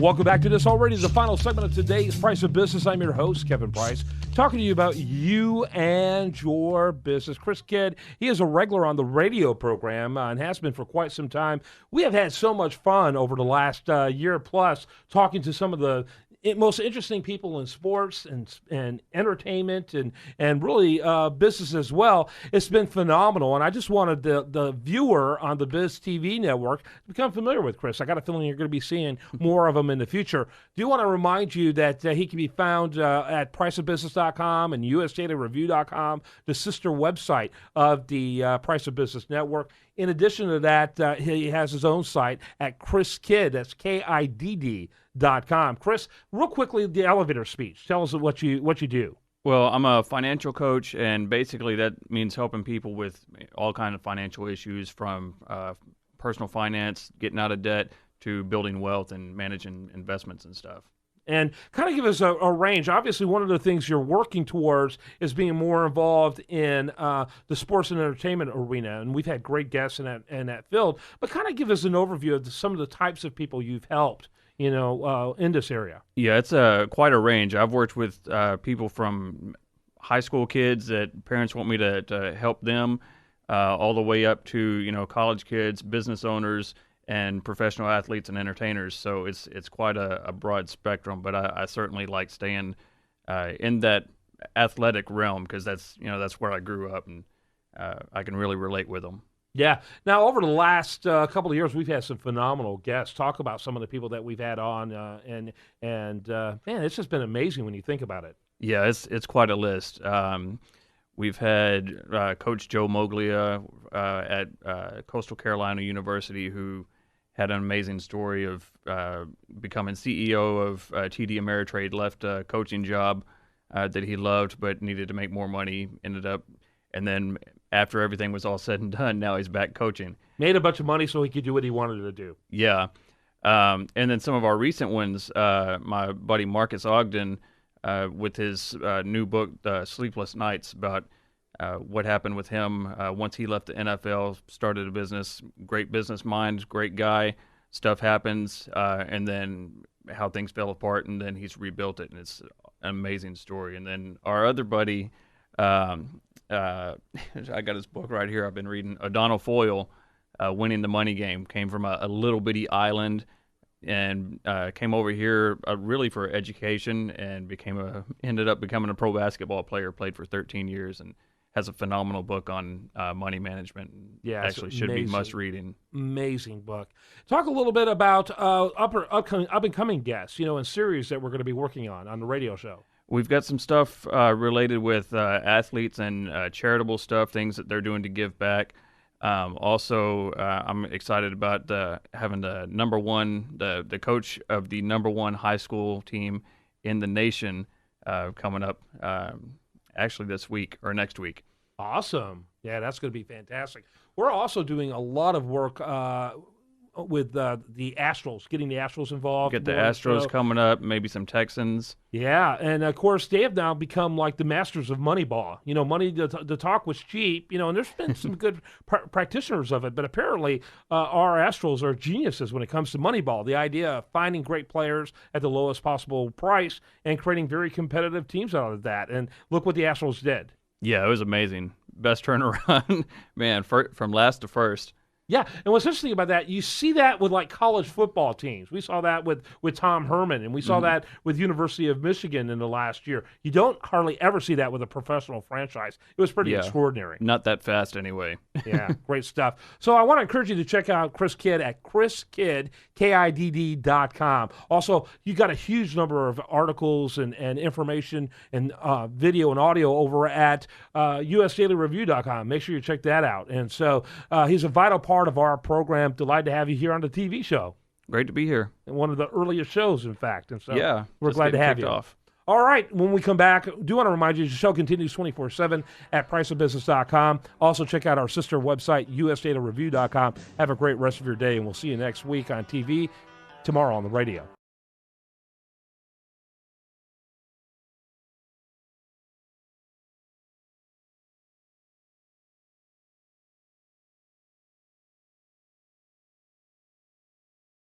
Welcome back to this already, the final segment of today's Price of Business. I'm your host, Kevin Price, talking to you about you and your business. Chris Kidd, he is a regular on the radio program and has been for quite some time. We have had so much fun over the last year plus talking to some of the most interesting people in sports and entertainment and really business as well. It's been phenomenal, and I just wanted the viewer on the Biz TV network to become familiar with Chris. I got a feeling you're going to be seeing more of him in the future. Do want to remind you that he can be found at priceofbusiness.com and usdailyreview.com, the sister website of the Price of Business Network. In addition to that, he has his own site at chriskidd, that's KIDD.com. Chris, real quickly, the elevator speech. Tell us what you do. Well, I'm a financial coach, and basically that means helping people with all kinds of financial issues, from personal finance, getting out of debt, to building wealth and managing investments and stuff. And kind of give us a range. Obviously, one of the things you're working towards is being more involved in the sports and entertainment arena, and we've had great guests in that field. But kind of give us an overview of some of the types of people you've helped, in this area. Yeah, it's quite a range. I've worked with people from high school kids that parents want me to help them, all the way up to college kids, business owners, and professional athletes and entertainers. So it's quite a broad spectrum, but I certainly like staying in that athletic realm because that's where I grew up, and I can really relate with them. Yeah. Now, over the last couple of years, we've had some phenomenal guests. Talk about some of the people that we've had on, and man, it's just been amazing when you think about it. Yeah, it's quite a list. We've had Coach Joemoglia at Coastal Carolina University, who had an amazing story of becoming CEO of TD Ameritrade, left a coaching job that he loved but needed to make more money, and then after everything was all said and done, now he's back coaching. Made a bunch of money so he could do what he wanted to do. Yeah. And then some of our recent ones, my buddy Marquesogden, with his new book, Sleepless Nights, about what happened with him once he left the NFL, started a business, great business mind, great guy, stuff happens, and then how things fell apart, and then he's rebuilt it, and it's an amazing story. And then our other buddy, I got his book right here, I've been reading, Adonalfoyle, Winning the Money Game, came from a little bitty island and came over here really for education, and ended up becoming a pro basketball player, played for 13 years, and has a phenomenal book on money management. Yeah, actually should be must-reading. Amazing book. Talk a little bit about up-and-coming guests, and series that we're going to be working on the radio show. We've got some stuff related with athletes and charitable stuff, things that they're doing to give back. Also, I'm excited about having the coach of the #1 high school team in the nation coming up actually this week or next week. Awesome. Yeah, that's going to be fantastic. We're also doing a lot of work with the Astros, getting the Astros involved. Get the Astros coming up, maybe some Texans. Yeah, and of course they have now become like the masters of Moneyball. Money to talk was cheap. And there's been some good practitioners of it, but apparently our Astros are geniuses when it comes to Moneyball. The idea of finding great players at the lowest possible price and creating very competitive teams out of that. And look what the Astros did. Yeah, it was amazing. Best turnaround, man, from last to first. Yeah, and what's interesting about that, you see that with like college football teams. We saw that with Tom Herman, and we saw that with University of Michigan in the last year. You don't hardly ever see that with a professional franchise. It was pretty extraordinary. Not that fast anyway. Yeah, great stuff. So I want to encourage you to check out Chris Kidd at chriskidd, KIDD.com. Also, you got a huge number of articles and information and video and audio over at usdailyreview.com. Make sure you check that out. And so he's a vital part of our program. Delighted to have you here on the TV show. Great to be here. And one of the earliest shows, in fact. And so we're just glad to have you. Off. All right, when we come back, I do want to remind you, the show continues 24/7 at priceofbusiness.com. Also, check out our sister website, usdailyreview.com. Have a great rest of your day, and we'll see you next week on TV, tomorrow on the radio.